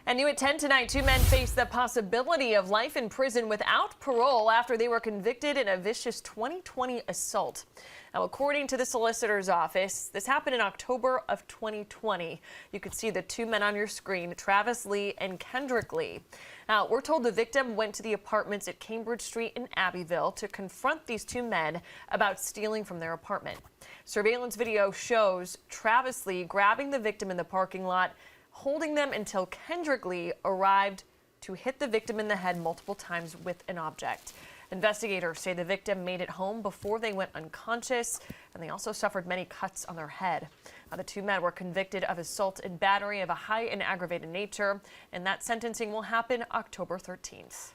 And new at 10 tonight, two men face the possibility of life in prison without parole after they were convicted in a vicious 2020 assault. Now, according to the solicitor's office, this happened in October of 2020. You can see the two men on your screen, Travis Lee and Kendrick Lee. Now, we're told the victim went to the apartments at Cambridge Street in Abbeville to confront these two men about stealing from their apartment. Surveillance video shows Travis Lee grabbing the victim in the parking lot, holding them until Kendrick Lee arrived to hit the victim in the head multiple times with an object. Investigators say the victim made it home before they went unconscious, and they also suffered many cuts on their head. Now, the two men were convicted of assault and battery of a high and aggravated nature, and that sentencing will happen October 13th.